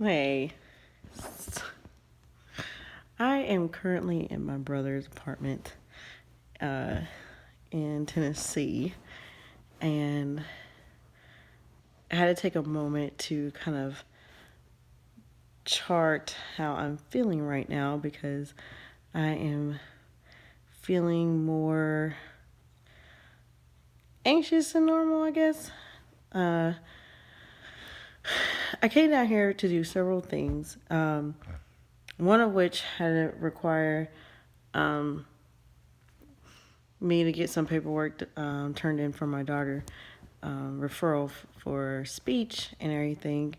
Hey, I am currently in my brother's apartment uh, in Tennessee, and I had to take a moment to kind of chart how I'm feeling right now because I am feeling more anxious than normal, I guess. Uh, I came down here to do several things, one of which had to require um, me to get some paperwork turned in for my daughter, referral for speech and everything,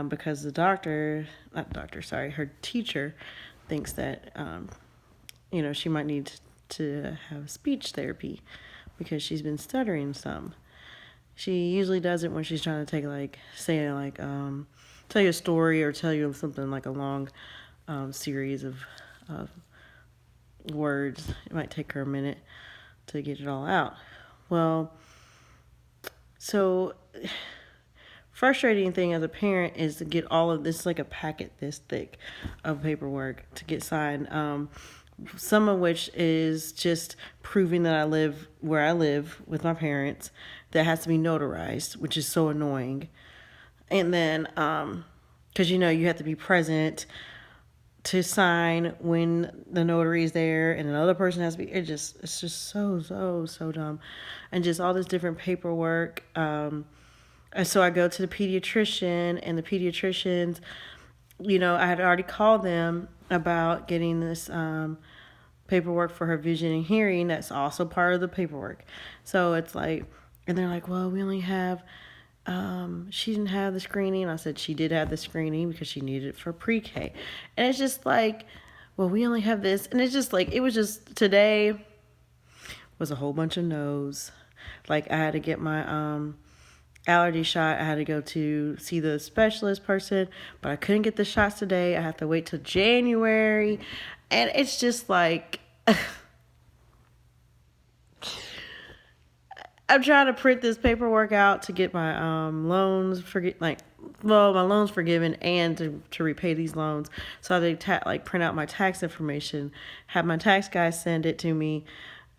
because the doctor, not doctor, sorry, her teacher thinks that, she might need to have speech therapy because she's been stuttering some. She usually does it when she's trying to tell you a story or tell you something like a long series of words. It might take her a minute to get it all out. Well, so frustrating thing as a parent is to get all of this, like a packet this thick of paperwork to get signed. Some of which is just proving that I live where I live with my parents. That has to be notarized, which is so annoying. And then, because you have to be present to sign when the notary is there, and another person has to be. It's just so dumb, and just all this different paperwork. And so I go to the pediatrician, and the pediatricians, I had already called them about getting this paperwork for her vision and hearing. That's also part of the paperwork. So it's like, and they're like, well, we only have, she didn't have the screening. I said she did have the screening because she needed it for pre-K. And it's just like, well, we only have this. And it's just like, it was just, today was a whole bunch of no's. Like I had to get my, allergy shot. I had to go to see the specialist person, but I couldn't get the shots today. I have to wait till January. And it's just like I'm trying to print this paperwork out to get my loans my loans forgiven and to repay these loans. So they print out my tax information, have my tax guy send it to me,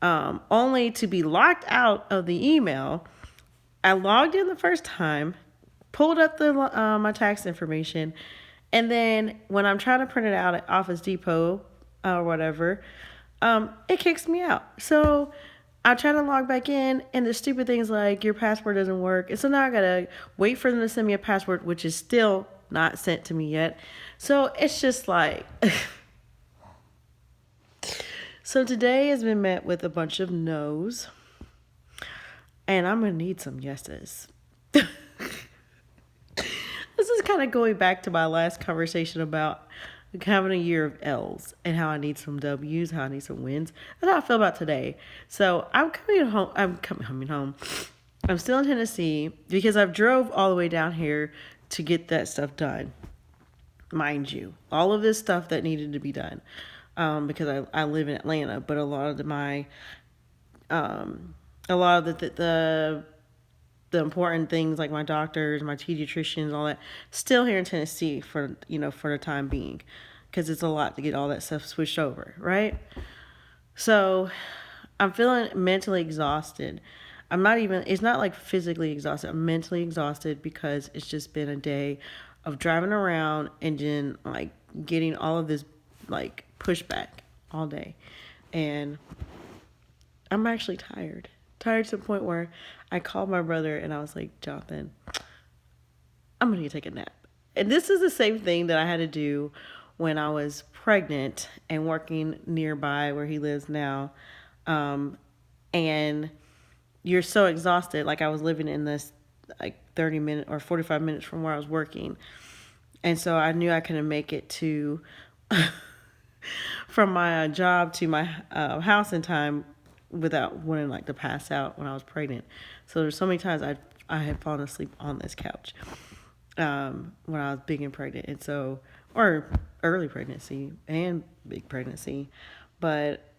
only to be locked out of the email. I logged in the first time, pulled up my tax information, and then when I'm trying to print it out at Office Depot or whatever, it kicks me out. So I try to log back in, and the stupid thing's like, your password doesn't work. And so now I gotta wait for them to send me a password, which is still not sent to me yet. So it's just like. So today has been met with a bunch of no's, and I'm gonna need some yeses. This is kind of going back to my last conversation about having a year of L's and how I need some W's, how I need some wins. That's how I feel about today. So I'm coming home. I'm coming home. I'm still in Tennessee because I've drove all the way down here to get that stuff done. Mind you, all of this stuff that needed to be done, because I live in Atlanta, but a lot of the important things like my doctors, my pediatricians, all that, still here in Tennessee for the time being, because it's a lot to get all that stuff switched over, right? So I'm feeling mentally exhausted. It's not like physically exhausted. I'm mentally exhausted because it's just been a day of driving around and then like getting all of this like pushback all day. And I'm actually tired. Tired to the point where I called my brother and I was like, Jonathan, I'm going to take a nap. And this is the same thing that I had to do when I was pregnant and working nearby where he lives now. And you're so exhausted. Like I was living in this like 30 minutes or 45 minutes from where I was working. And so I knew I couldn't make it to from my job to my house in time without wanting like to pass out when I was pregnant. So there's so many times I had fallen asleep on this couch when I was big and pregnant, and so or early pregnancy and big pregnancy, but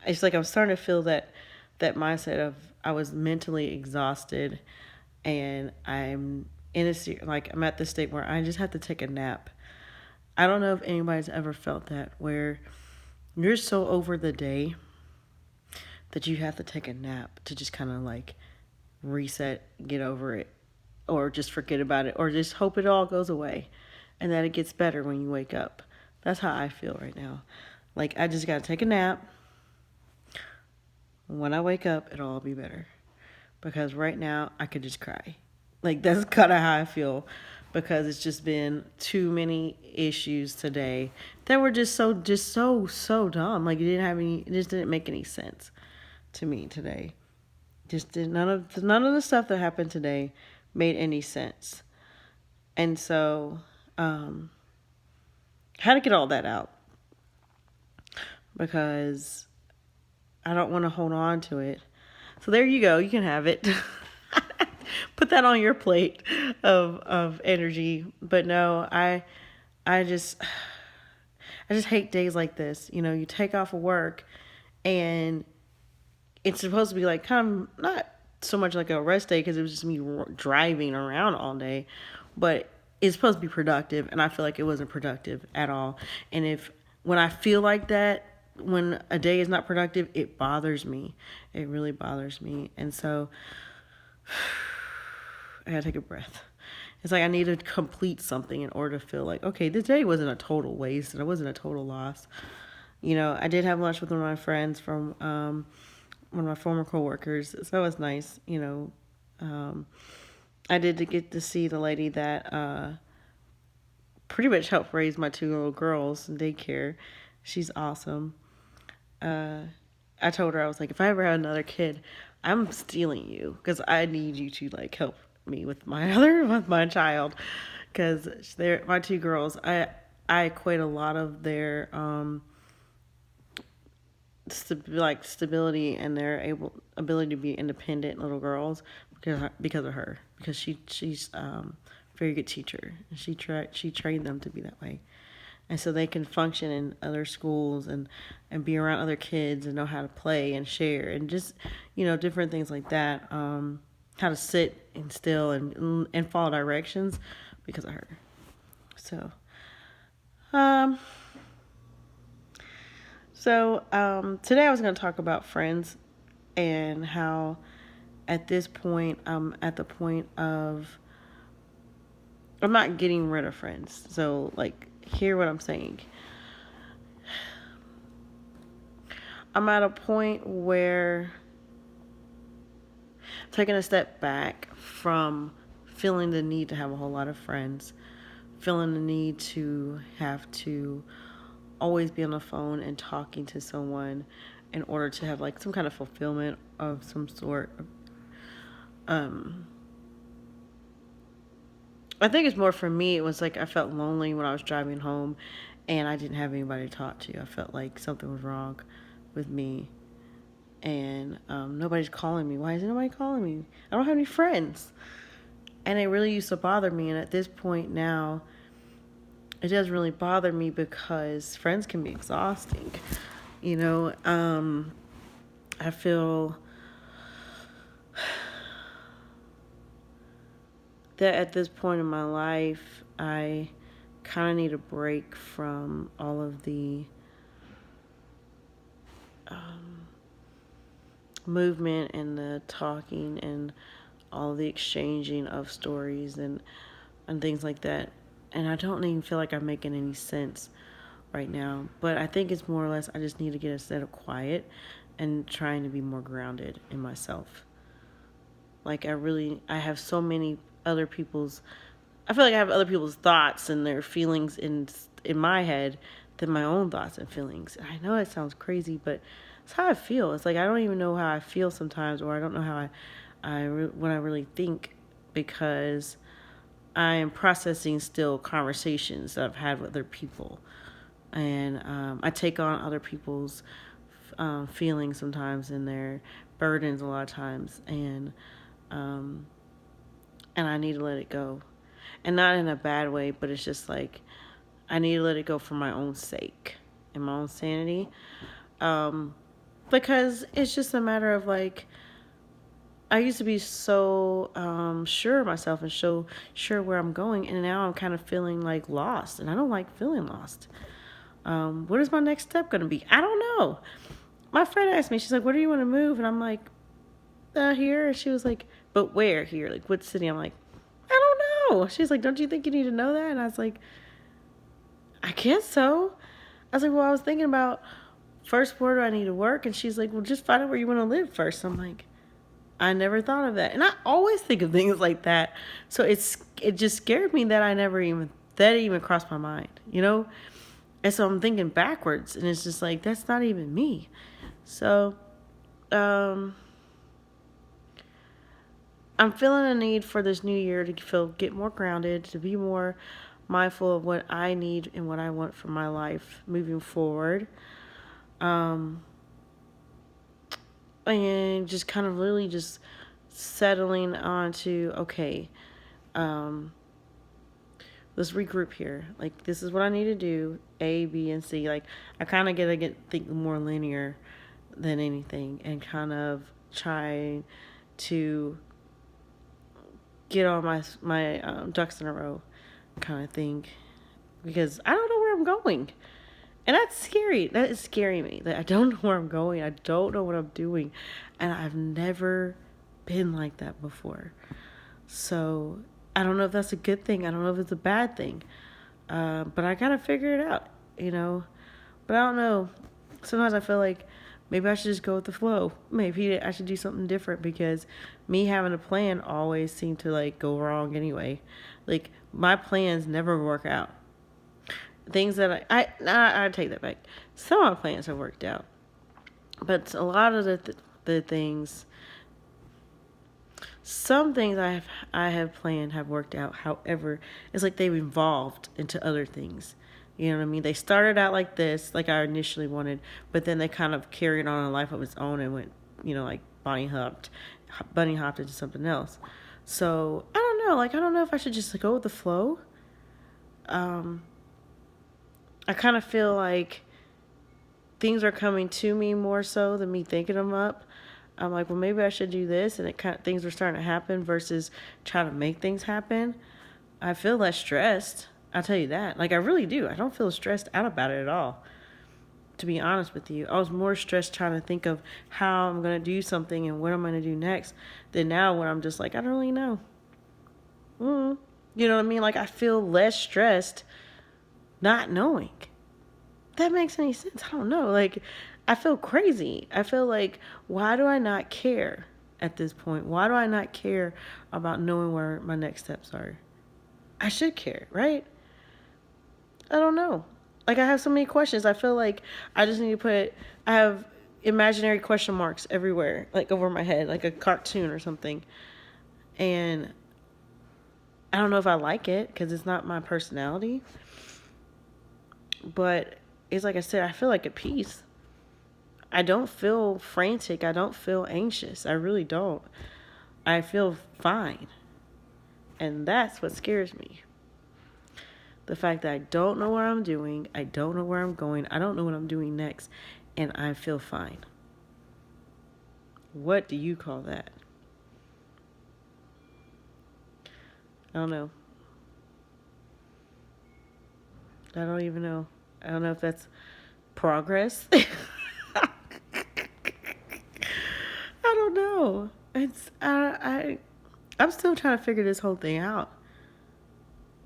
it's like I'm starting to feel that mindset of I was mentally exhausted, and I'm like I'm at the state where I just have to take a nap. I don't know if anybody's ever felt that, where you're so over the day that you have to take a nap to just kind of like reset, get over it, or just forget about it, or just hope it all goes away and that it gets better when you wake up. That's how I feel right now. Like, I just got to take a nap. When I wake up, it'll all be better. Because right now, I could just cry. Like, that's kind of how I feel. Because it's just been too many issues today that were so dumb. Like, it just didn't make any sense to me today. Just did none of the stuff that happened today made any sense. And so, how to get all that out, because I don't want to hold on to it. So there you go. You can have it. Put that on your plate of energy. But no, I just hate days like this. You know, you take off of work and it's supposed to be like kind of not so much like a rest day because it was just me driving around all day, but it's supposed to be productive, and I feel like it wasn't productive at all. And when I feel like that, when a day is not productive, it bothers me. It really bothers me. And so I gotta take a breath. It's like I need to complete something in order to feel like, okay, this day wasn't a total waste and it wasn't a total loss. You know, I did have lunch with one of my friends from one of my former coworkers, so that was nice. You know, I did get to see the lady that pretty much helped raise my 2 little girls in daycare. She's awesome. I told her, I was like, if I ever have another kid, I'm stealing you because I need you to like help me with my child, because they're my 2 girls. I equate a lot of their stability and their ability to be independent little girls because of her, because she's a very good teacher, and she trained them to be that way, and so they can function in other schools and be around other kids and know how to play and share and just, you know, different things like that, how to sit and still and follow directions because of her. So today I was going to talk about friends and how at this point I'm at the point of I'm not getting rid of friends. So like, hear what I'm saying. I'm at a point where I'm taking a step back from feeling the need to have a whole lot of friends, feeling the need to have to always be on the phone and talking to someone in order to have like some kind of fulfillment of some sort. I think it's more for me, it was like I felt lonely when I was driving home and I didn't have anybody to talk to. I felt like something was wrong with me, and nobody's calling me. Why is nobody calling me? I don't have any friends. And it really used to bother me, and at this point now, it doesn't really bother me because friends can be exhausting. You know, I feel that at this point in my life, I kind of need a break from all of the movement and the talking and all the exchanging of stories and things like that. And I don't even feel like I'm making any sense right now. But I think it's more or less I just need to get a set of quiet and trying to be more grounded in myself. Like I have so many other people's, I feel like I have other people's thoughts and their feelings in my head than my own thoughts and feelings. I know it sounds crazy, but it's how I feel. It's like I don't even know how I feel sometimes, or I don't know how what I really think, because I am processing still conversations that I've had with other people, and I take on other people's feelings sometimes and their burdens a lot of times, and I need to let it go, and not in a bad way, but it's just like I need to let it go for my own sake and my own sanity, because it's just a matter of like I used to be so sure of myself and so sure where I'm going, and now I'm kind of feeling like lost, and I don't like feeling lost. What is my next step going to be? I don't know. My friend asked me, she's like, "Where do you want to move?" And I'm like, "Here." And she was like, "But where here? Like, what city?" I'm like, "I don't know." She's like, "Don't you think you need to know that?" And I was like, "I guess so." I was like, "Well, I was thinking about first, where do I need to work?" And she's like, "Well, just find out where you want to live first." I'm like, I never thought of that. And I always think of things like that. So it just scared me that I never even that even crossed my mind, you know? And so I'm thinking backwards, and it's just like that's not even me. So um I'm feeling a need for this new year to get more grounded, to be more mindful of what I need and what I want for my life moving forward. Um and just kind of really just settling onto okay, um let's regroup here. Like this is what I need to do, A, B, and C. Like I kind of get think more linear than anything, and kind of try to get all my ducks in a row, kind of thing, because I don't know where I'm going, and that's scary. That is scaring me. That I don't know where I'm going. I don't know what I'm doing, and I've never been like that before. So I don't know if that's a good thing. I don't know if it's a bad thing. But I gotta figure it out, you know. But I don't know. Sometimes I feel like maybe I should just go with the flow. Maybe I should do something different because me having a plan always seem to like go wrong anyway. Like my plans never work out. Things that I take that back. Some of my plans have worked out, but a lot of the things, some things I have planned have worked out. However, it's like they've evolved into other things. You know what I mean? They started out like this, like I initially wanted, but then they kind of carried on a life of its own and went, like bunny hopped into something else. So I don't know. Like I don't know if I should just go with the flow. Um, I kind of feel like things are coming to me more so than me thinking them up. I'm like, well, maybe I should do this, and it kind of things are starting to happen versus trying to make things happen. I feel less stressed. I'll tell you that. Like I really do. I don't feel stressed out about it at all. To be honest with you, I was more stressed trying to think of how I'm gonna do something and what I'm gonna do next than now when I'm just like I don't really know. You know what I mean? Like I feel less stressed not knowing. That makes any sense. I don't know. Like, I feel crazy. I feel like, why do I not care at this point? Why do I not care about knowing where my next steps are? I should care, right? I don't know. Like, I have so many questions. I feel like I just need to I have imaginary question marks everywhere, like over my head, like a cartoon or something. And I don't know if I like it because it's not my personality. But it's like I said, I feel like at peace. I don't feel frantic. I don't feel anxious. I really don't. I feel fine. And that's what scares me. The fact that I don't know what I'm doing, I don't know where I'm going, I don't know what I'm doing next, and I feel fine. What do you call that? I don't know. I don't even know. I don't know if that's progress. I don't know. I'm still trying to figure this whole thing out.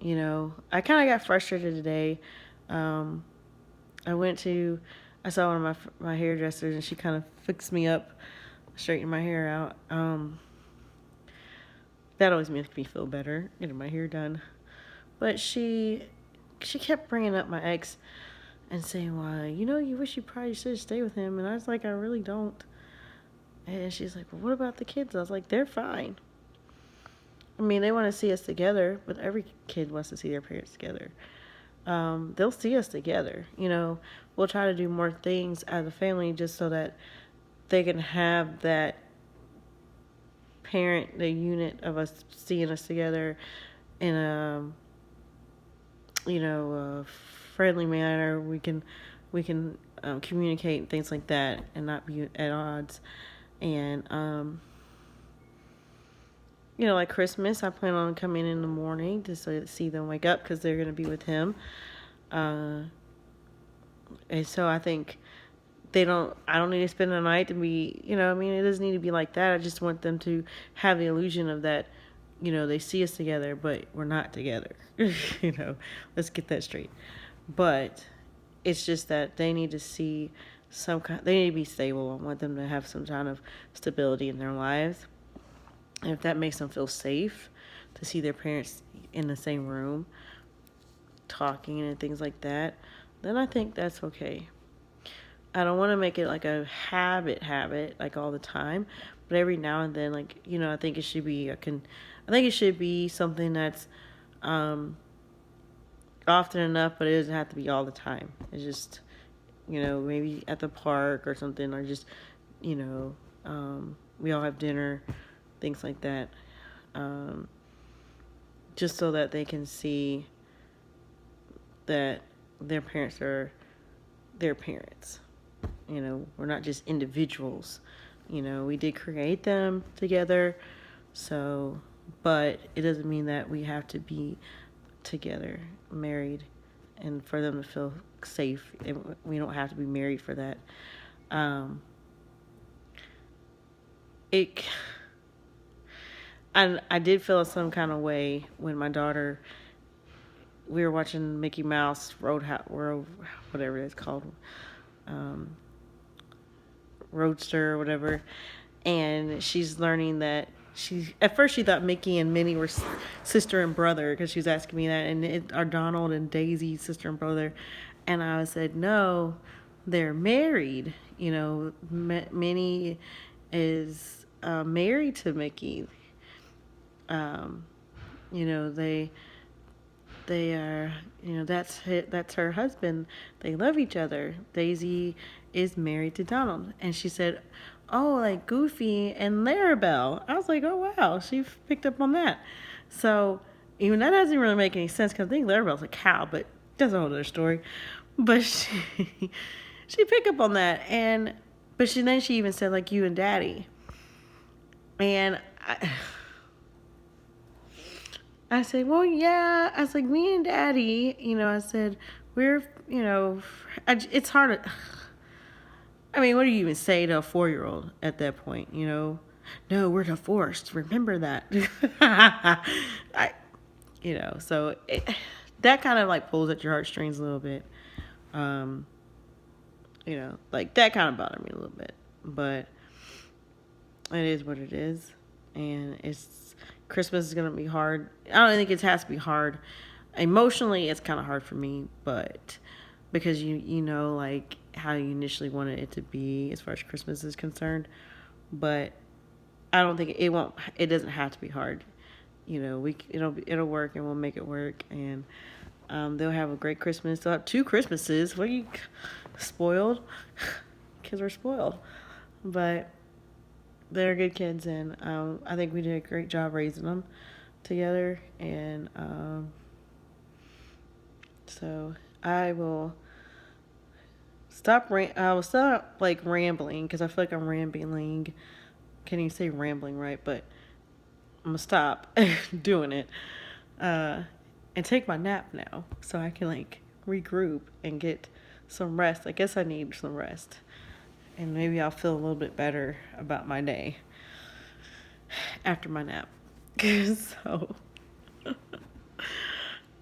I kind of got frustrated today. Um, I went to, I saw one of my hairdressers, and she kind of fixed me up, straightened my hair out. That always makes me feel better, getting my hair done. But she kept bringing up my ex and saying, "Why, you wish you probably should stay with him." And I was like, "I really don't." And she's like, "Well, what about the kids?" I was like, "They're fine. I mean, they want to see us together, but every kid wants to see their parents together. They'll see us together. We'll try to do more things as a family just so that they can have that the unit of us seeing us together in a friendly manner. We can communicate and things like that and not be at odds. And like Christmas, I plan on coming in the morning to see them wake up because they're going to be with him. And so I think I don't need to spend the night to be, it doesn't need to be like that. I just want them to have the illusion of that, they see us together, but we're not together. Let's get that straight. But it's just that they need to see they need to be stable. I want them to have some kind of stability in their lives. And if that makes them feel safe to see their parents in the same room talking and things like that, then I think that's okay. I don't want to make it like a habit, like all the time, but every now and then, like, I think it should be something that's often enough, but it doesn't have to be all the time. It's just, maybe at the park or something, or just, we all have dinner, things like that, just so that they can see that their parents are their parents. We're not just individuals. We did create them together, so, but it doesn't mean that we have to be together, married, and for them to feel safe. We don't have to be married for that. And I did feel some kind of way when my daughter, we were watching Mickey Mouse whatever it's called, Roadster or whatever, and she's learning that at first she thought Mickey and Minnie were sister and brother, because she was asking me that, and are Donald and Daisy sister and brother, and I said no, they're married. Minnie is married to Mickey. They are, that's her husband. They love each other. Daisy is married to Donald. And she said, oh, like Goofy and Larabelle. I was like, oh, wow, she picked up on that. So, even that doesn't really make any sense, because I think Larabelle's a cow, but that's a whole other story. But she picked up on that. But then she even said, like, you and Daddy. And I said, well, yeah. I was like, me and Daddy, I said, we're, it's hard to, I mean, what do you even say to a 4-year-old at that point, No, we're divorced. Remember that. So that kind of like pulls at your heartstrings a little bit. Like that kind of bothered me a little bit. But it is what it is. And Christmas is going to be hard. I don't think it has to be hard. Emotionally, it's kind of hard for me, but because you know, like how you initially wanted it to be as far as Christmas is concerned. But I don't think it doesn't have to be hard. It'll work, and we'll make it work, and they'll have a great Christmas. They'll have 2 Christmases. What are you, spoiled? Kids are spoiled, but they're good kids, and I think we did a great job raising them together. And so I will stop like rambling, because I feel like I'm rambling. Can't even say rambling right, but I'm gonna stop doing it and take my nap now, so I can like regroup and get some rest. I guess I need some rest, and maybe I'll feel a little bit better about my day after my nap. So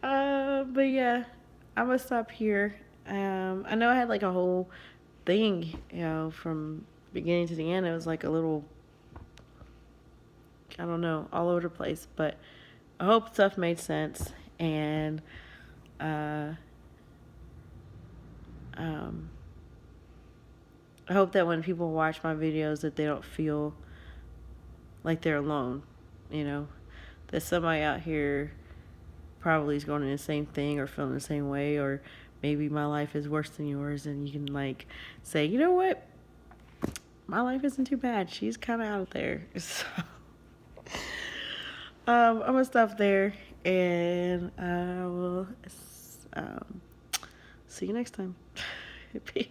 but yeah, I'm gonna stop here. I know I had like a whole thing, from beginning to the end. It was like a little, I don't know, all over the place, but I hope stuff made sense. And I hope that when people watch my videos, that they don't feel like they're alone. That somebody out here probably is going through the same thing or feeling the same way, or maybe my life is worse than yours, and you can like say, you know what, my life isn't too bad. She's kind of out there. So I'm gonna stop there, and I will see you next time. Peace.